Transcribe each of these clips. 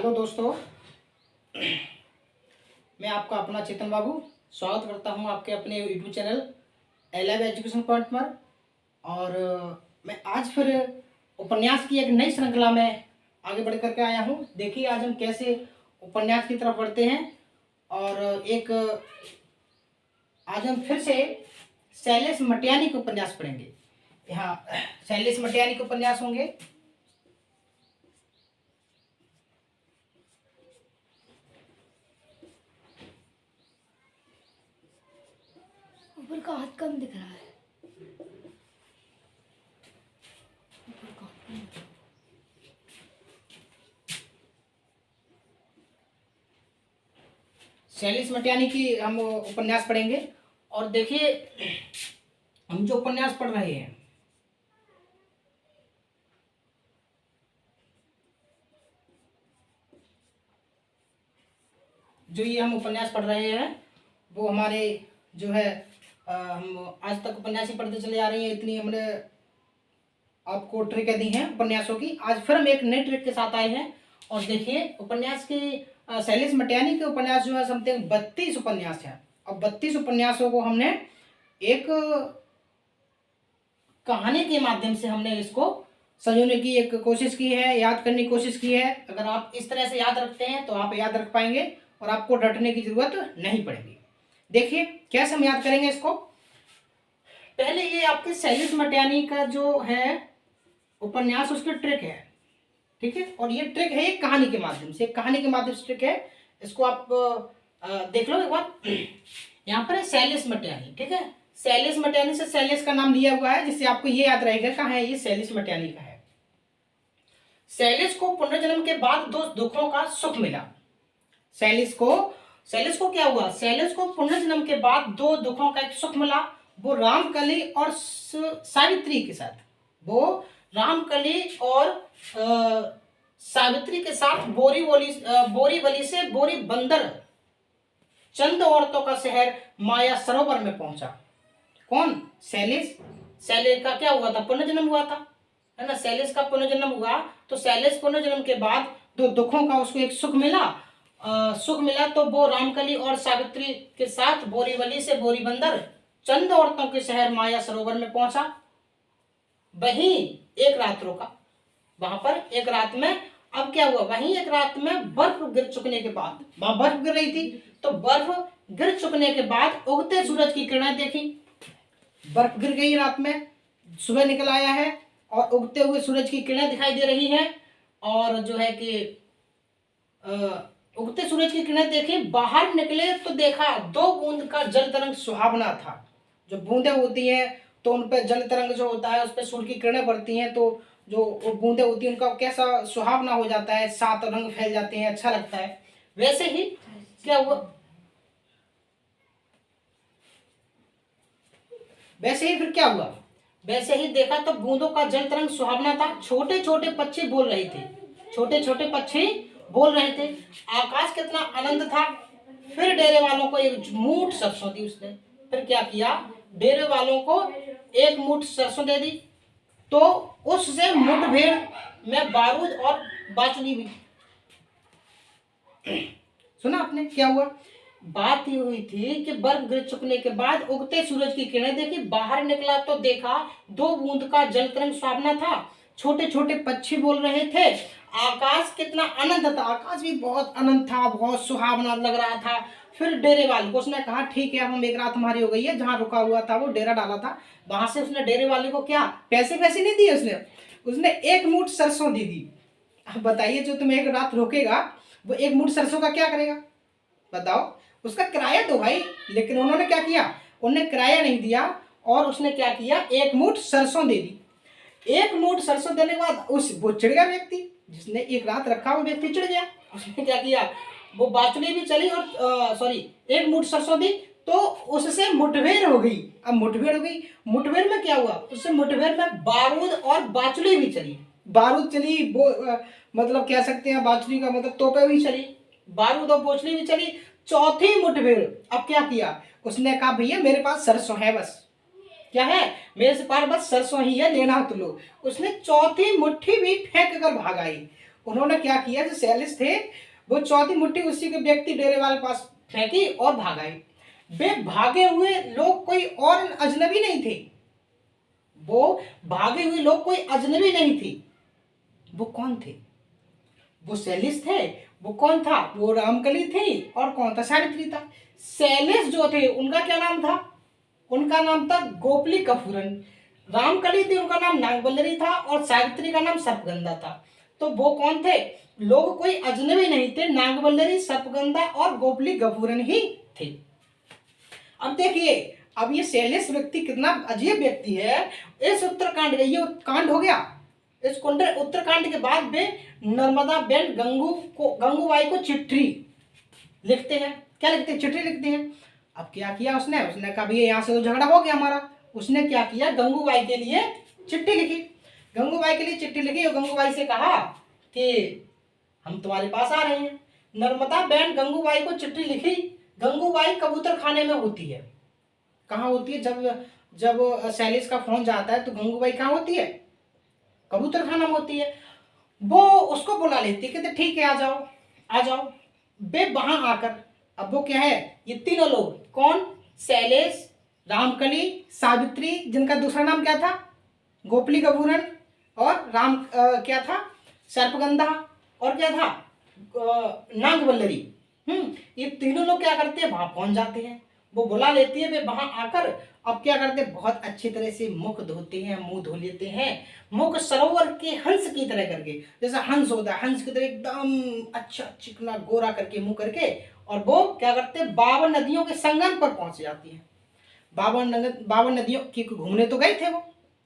Hello दोस्तों, मैं आपका अपना चेतन बाबू स्वागत करता हूं आपके अपने YouTube channel alive education point पर। और मैं आज फिर उपन्यास की एक नई श्रृंखला में आगे बढ़ करके आया हूं। देखिए आज हम कैसे उपन्यास की तरफ बढ़ते हैं। और आज हम फिर से शैलेश मटियानी के उपन्यास पढ़ेंगे। यहाँ शैलेश मटियानी के उपन्यास होंगे। ऊपर का हाथ कम दिख रहा है। शैलेश मटियानी की हम उपन्यास पढ़ेंगे। और देखिए हम जो उपन्यास पढ़ रहे हैं, जो ये हम उपन्यास पढ़ रहे हैं वो हमारे जो है हम आज तक उपन्यास ही पढ़ते चले आ रही हैं। इतनी हमने आपको ट्रिक दी हैं उपन्यासों की। आज फिर हम एक नई ट्रिक के साथ आए हैं। और देखिए उपन्यास की शैलेश मटियानी के उपन्यास जो है समथिंग 32 उपन्यास हैं। और 32 उपन्यासों को हमने एक कहानी के माध्यम से हमने इसको संजोने की एक कोशिश की है, याद करने की कोशिश की है। अगर आप इस तरह से याद रखते हैं तो आप याद रख पाएंगे और आपको रटने की जरूरत नहीं पड़ेगी। देखिए कैसे हम याद करेंगे इसको। पहले ये आपके शैलेश मटियानी का जो है उपन्यास, उसकी ट्रिक है, ठीक है। और ये ट्रिक है एक कहानी के माध्यम से, कहानी के माध्यम से ट्रिक है। इसको आप देख लो एक बार। यहाँ पर है शैलेश मटियानी, ठीक है। शैलेश मटियानी से शैलेश का नाम लिया हुआ है, जिससे आपको ये याद रहेगा कहाँ है, ये शैलेश मटियानी का है। शैलेश को पुनर्जन्म के बाद 2 दुखों का सुख मिला। शैलेश को क्या हुआ, शैलेश को पुनर्जन्म के बाद 2 दुखों का एक सुख मिला। वो रामकली और सावित्री के साथ, वो रामकली और सावित्री के साथ बोरीवली से बोरी बंदर चंद औरतों का शहर माया सरोवर में पहुंचा। कौन, शैलेश। शैलेश का क्या हुआ था, पुनर्जन्म हुआ था, है ना। शैलेश का पुनर्जन्म हुआ तो शैलेश पुनर्जन्म के बाद 2 दुखों का उसको एक सुख मिला। तो वो रामकली और सावित्री के साथ बोरीवली से बोरीबंदर चंद औरतों के शहर माया सरोवर में पहुंचा। वहीं एक रात रुका, वहां पर एक रात में। अब क्या हुआ, वहीं एक रात में बर्फ गिर चुकने के बाद, वहां बर्फ गिर रही थी, तो बर्फ गिर चुकने के बाद उगते सूरज की किरणें देखी। बर्फ गिर गई रात में, सुबह निकल आया है और उगते हुए सूरज की किरणें दिखाई दे रही हैं। और जो है कि उगते सूरज की किरणें देखी। बाहर निकले तो देखा 2 बूंद का जल तरंग सुहावना था। जो बूंदें होती हैं तो उन पर जल तरंग जो होता है, उस पर सूर्य की किरणें पड़ती हैं, तो जो बूंदें होती हैं उनका कैसा सुहावना हो जाता है, 7 रंग फैल जाते हैं, अच्छा लगता है। वैसे ही क्या हुआ, वैसे ही फिर क्या हुआ, वैसे ही देखा तो बूंदों का जल तरंग सुहावना था। छोटे छोटे पक्षी बोल रहे थे, छोटे छोटे पक्षी बोल रहे थे। आकाश कितना आनंद था। फिर डेरे वालों को एक मूठ सरसों दी उसने। फिर क्या किया, डेरे वालों को 1 मूठ सरसों दे दी। तो उससे मुठभेड़ में बारूद और बाचली हुई। सुना आपने क्या हुआ, बात ये हुई थी कि बर्फ गिर चुकने के बाद उगते सूरज की किरणें देखी। बाहर निकला तो देखा 2 बूंद का जल तरंग सुहावना था। छोटे छोटे पक्षी बोल रहे थे। आकाश कितना आनंद था, आकाश भी बहुत आनंद था, बहुत सुहावना लग रहा था। फिर डेरे वाले को उसने कहा ठीक है, अब हम एक रात हमारी हो गई है। जहाँ रुका हुआ था वो डेरा डाला था, वहां से उसने डेरे वाले को क्या पैसे नहीं दिए, उसने 1 मूठ सरसों दे दी। अब बताइए, जो तुम्हें एक रात रोकेगा वो 1 मूठ सरसों का क्या करेगा, बताओ। उसका किराया दो भाई। लेकिन उन्होंने क्या किया, उन्होंने किराया नहीं दिया और उसने क्या किया, 1 मूठ सरसों दे दी। 1 मूठ सरसों देने के बाद वो चिढ़ गया व्यक्ति, जिसने एक रात रखा वो व्यक्ति चिढ़ गया। उसने क्या किया, वो बाचली भी चली और 1 मूठ सरसों दी, तो उससे मुठभेड़ हो गई। अब मुठभेड़ हो गई, मुठभेड़ में क्या हुआ, उससे मुठभेड़ में बारूद और बाचली भी चली। बारूद चली, मतलब कह सकते हैं बाचली का मतलब तोपे भी चली, बारूद और बोचली भी चली। चौथी मुठभेड़ अब क्या किया, उसने कहा भैया मेरे पास सरसों है, बस क्या है मेरे पास बस सरसों ही है, लेना तो लो। उसने चौथी मुट्ठी भी फेंक कर भाग आई। उन्होंने क्या किया, जो सैलिस थे वो चौथी मुट्ठी उसी के व्यक्ति डेरे वाले पास फेंकी और भाग आए। वे भागे हुए लोग कोई और अजनबी नहीं थे, वो भागे हुए लोग कोई अजनबी नहीं थे। वो कौन थे? वो सैलिस थे। वो कौन था? वो रामकली थी। और कौन था? सावित्री था। सैलिस जो थे उनका क्या नाम था? उनका नाम था गोपली कपूरन। रामकली थी, उनका नाम नागवल्लरी था। और सावित्री का नाम सर्पगंधा था। तो वो कौन थे? लोग कोई अजनबी नहीं थे, नागवल्लरी, सर्पगंधा और गोपली कपूरन ही थे। अब देखिए, अब ये सैलिस व्यक्ति कितना अजीब व्यक्ति है। इस उत्तरकांड का ये कांड हो गया। इस उत्तरकांड के बाद वे नर्मदा बेन गंगूबाई को चिट्ठी लिखते हैं। क्या लिखते हैं? चिट्ठी लिखते हैं। अब क्या किया उसने कहा भैया यहाँ से तो झगड़ा हो गया हमारा। उसने क्या किया? गंगूबाई के लिए चिट्ठी लिखी। गंगूबाई के लिए चिट्ठी लिखी और गंगूबाई से कहा कि हम तुम्हारे पास आ रहे हैं। नर्मदा बेन गंगूबाई को चिट्ठी लिखी। गंगूबाई कबूतर खाने में होती है। कहाँ होती है? जब जब सैलिस का फोन जाता है तो गंगूबाई कहाँ होती है? कबूतर खाना में होती है। वो उसको बुला लेती है, कहते ठीक है आ जाओ आ जाओ। वे वहां आकर, अब वो क्या है, ये तीनों लोग कौन? सैलिस, रामकली, सावित्री, जिनका दूसरा नाम क्या था? गोपली कपूरन, और क्या था? सर्पगंधा, और क्या था? नागवल्लरी। ये तीनों लोग क्या करते हैं? वहां पहुंच जाते हैं। वो बुला लेती है। वे वहां आकर अब क्या करते हैं? बहुत अच्छी तरह से मुख धोते हैं, मुंह धो लेते हैं, मुख सरोवर के हंस की तरह करके, जैसा हंस होता है, हंस की तरह एकदम अच्छा चिकना गोरा करके मुंह करके। और वो क्या करते हैं? 52 नदियों के संगम पर पहुंच जाती है। 52 नदियों की घूमने तो गए थे वो,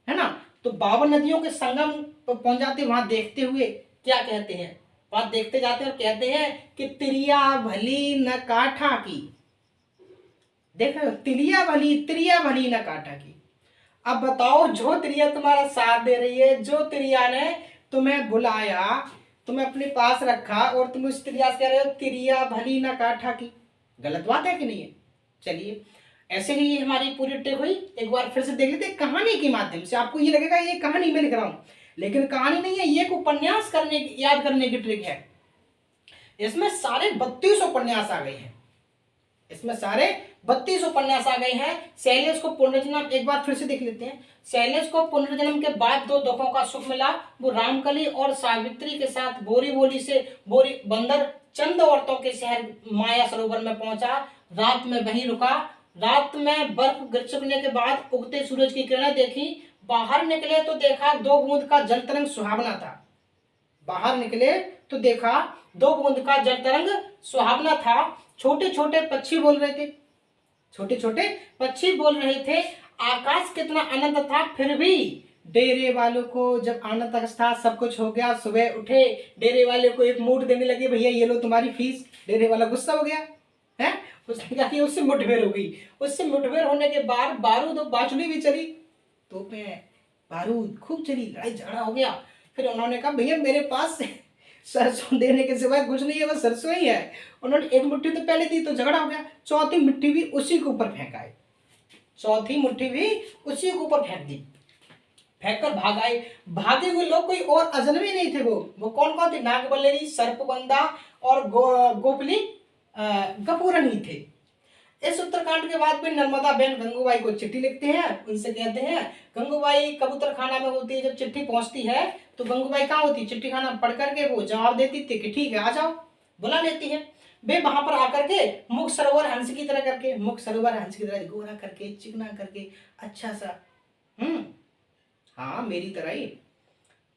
है ना? तो 52 नदियों के संगम पर पहुंच जाते। वहां देखते हुए क्या कहते हैं? वहां देखते जाते हैं और कहते हैं कि तिरिया भली न काठा की। देख रहे हो? तिरिया भली न काठा की। अब बताओ, जो तिरिया तुम्हारा साथ दे रही है, जो तिरिया ने तुम्हें बुलाया, तुम्हें अपने पास रखा, और तुम उस तिरिया से कह रहे हो तिरिया भली न काठा की। गलत बात है कि नहीं है? चलिए, ऐसे ही हमारी पूरी ट्रिक हुई। एक बार फिर से देख लेते हैं कहानी के माध्यम से। आपको ये लगेगा ये कहानी में लिख रहा हूं, लेकिन कहानी नहीं है, ये एक उपन्यास याद करने की ट्रिक है। इसमें सारे 32 उपन्यास आ गए हैं। इसमें सारे 32 उपन्यास आ गए हैं। सैलिस को पुनर्जन्म, एक बार फिर से देख लेते हैं। सैलिस को पुनर्जन्म के बाद 2 दुखों का सुख मिला। वो रामकली और सावित्री के साथ बोरी बोली से बोरी बंदर चंद औरतों के शहर माया सरोवर में पहुंचा। रात में वहीं रुका। रात में बर्फ गिर चुकने के बाद उगते सूरज की किरणें देखी। बाहर निकले तो देखा 2 बूंद का जल तरंग सुहावना था। बाहर निकले तो देखा 2 बूंद का जल तरंग सुहावना था। छोटे छोटे पक्षी बोल रहे थे। छोटे छोटे पक्षी बोल रहे थे। आकाश कितना अनंत था। फिर भी डेरे वालों को जब आनंद था, सब कुछ हो गया, सुबह उठे, डेरे वाले को एक मूठ देने लगे, भैया ये लो तुम्हारी फीस। डेरे वाला गुस्सा हो गया है। उसने कहा कि उससे मुठभेड़ हो गई। उससे मुठभेड़ होने के बाद बारूद और बाचुली भी चली, तोपें, बारूद खूब चली, लड़ाई झगड़ा हो गया। फिर उन्होंने कहा भैया मेरे पास सरसों देने के सिवाय कुछ नहीं है, बस सरसों ही है। उन्होंने एक मुट्ठी तो पहले दी तो झगड़ा हो गया। चौथी मुट्ठी भी उसी के ऊपर फेंकाई। चौथी मुट्ठी भी उसी के ऊपर फेंक दी। फेंक कर भाग आए। भागे हुए लोग कोई और अजनबी नहीं थे। वो कौन कौन थे? नागवल्लरी, सर्पगंधा और गोपली कपूरन ही थे। इस उत्तरकांड के बाद में नर्मदा बेन गंगूबाई को चिट्ठी लिखते हैं। उनसे कहते हैं, गंगूबाई कबूतर खाना में होती है। जब चिट्ठी पहुंचती है तो गंगूबाई कहाँ होती? चिट्ठी खाना पढ़ करके वो जवाब देती थी कि ठीक है आ जाओ, बुला लेती है। वे वहां पर आकर के मुख सरोवर हंस की तरह करके, मुख सरोवर हंस की तरह गोरा करके, चिकना करके, अच्छा सा, हाँ मेरी तरह ही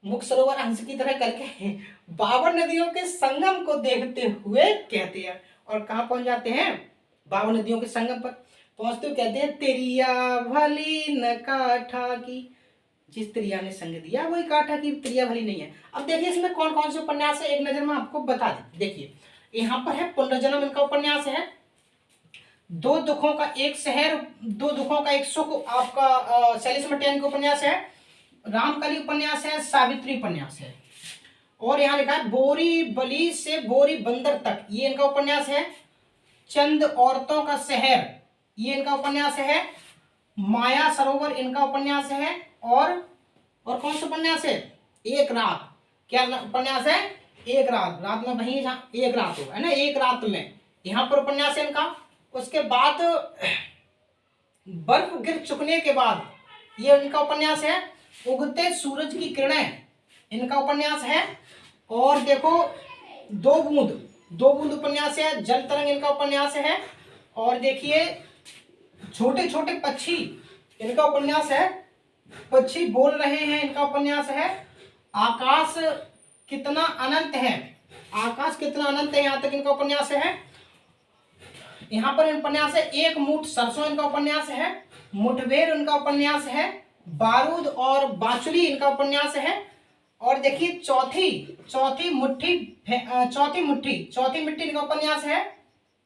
मुख सरोवर हंस की तरह करके 52 नदियों के संगम को देखते हुए कहते हैं। और कहाँ पहुंच जाते हैं? 52 नदियों के संगम पर पहुंचते हुए कहते हैं, तिरिया भली न काठा की। जिस तिरिया ने संग दिया वही काठा की, तिरिया भली नहीं है। अब देखिए इसमें कौन कौन से उपन्यास है, एक नजर में आपको बता दें। देखिए यहाँ पर है पुनर्जन्म, इनका उपन्यास है। 2 दुखों का एक शहर, 2 दुखों का एक सुख, आपका सैलिस मटियान का उपन्यास है। रामकली उपन्यास है। सावित्री उपन्यास है। और यहाँ लिखा है बोरी बली से बोरी बंदर तक, ये इनका उपन्यास है। चंद औरतों का शहर, ये इनका उपन्यास है। माया सरोवर इनका उपन्यास है। और कौन सा उपन्यास है? एक रात, क्या उपन्यास है? एक रात, रात में वहीं जहाँ एक रात होगा है ना, एक रात में, यहाँ पर उपन्यास है इनका। उसके बाद बर्फ गिर चुकने के बाद, ये इनका उपन्यास है। उगते सूरज की किरणें, इनका उपन्यास है। और देखो दो बूंद, दो बूंद उपन्यास है। जल तरंग इनका उपन्यास है। और देखिए छोटे छोटे पक्षी, इनका उपन्यास है। पक्षी बोल रहे हैं, इनका उपन्यास है। आकाश कितना अनंत है, आकाश कितना अनंत है, यहाँ तक इनका उपन्यास है। यहाँ पर उपन्यास है एक मुठ सरसों, इनका उपन्यास है। मुठभेड़ इनका उपन्यास है। बारूद और बांसुरी इनका उपन्यास है। और देखिए चौथी मुट्ठी इनका उपन्यास है।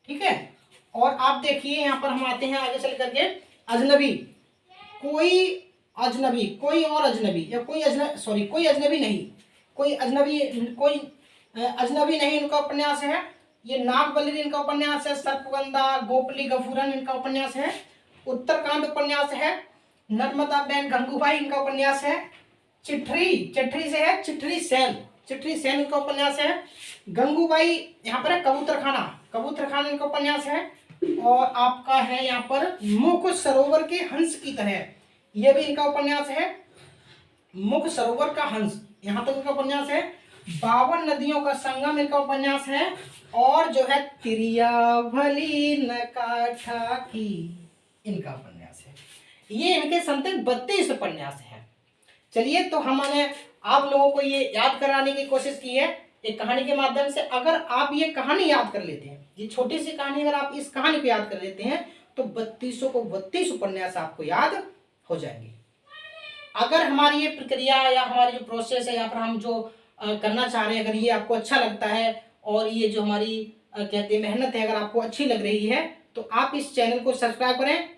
ठीक है। और आप देखिए यहाँ पर हम आते हैं आगे चल करके, अजनबी, कोई अजनबी, कोई और अजनबी, या कोई अजनबी नहीं, कोई अजनबी नहीं इनका उपन्यास है। ये नागबल्ली इनका उपन्यास है। सर्पगंधा, गोपली गफूरन इनका उपन्यास है। उत्तरकांड उपन्यास है। नर्मदा बहन गंगूबाई इनका उपन्यास है। चिट्ठी से है, चिट्ठी सेन इनका उपन्यास है। गंगूबाई यहाँ पर है कबूतर खाना इनका उपन्यास है। और आपका है यहाँ पर मुख सरोवर के हंस की तरह, यह भी इनका उपन्यास है। मुख सरोवर का हंस, यहाँ तक इनका उपन्यास है। 52 नदियों का संगम इनका उपन्यास है। और जो है तिरिया भली नकाठा की, इनका उपन्यास है। ये इनके समथिंग 32 उपन्यास है। चलिए, तो हमने आप लोगों को ये याद कराने की कोशिश की है एक कहानी के माध्यम से। अगर आप ये कहानी याद कर लेते हैं, ये छोटी सी कहानी, अगर आप इस कहानी को याद कर लेते हैं तो 32 उपन्यास आपको याद हो जाएंगे। अगर हमारी ये प्रक्रिया या हमारी जो प्रोसेस है, या फिर हम जो करना चाह रहे हैं, अगर ये आपको अच्छा लगता है और ये जो हमारी कहते हैं मेहनत है, अगर आपको अच्छी लग रही है, तो आप इस चैनल को सब्सक्राइब करें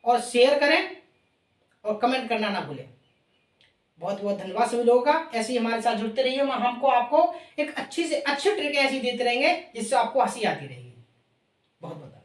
और शेयर करें और कमेंट करना ना भूलें। बहुत बहुत धन्यवाद सभी लोगों का। ऐसे ही हमारे साथ जुड़ते रहिए। हमको आपको एक अच्छी से अच्छी ट्रिक ऐसी देते रहेंगे जिससे आपको हंसी आती रहेगी। बहुत बहुत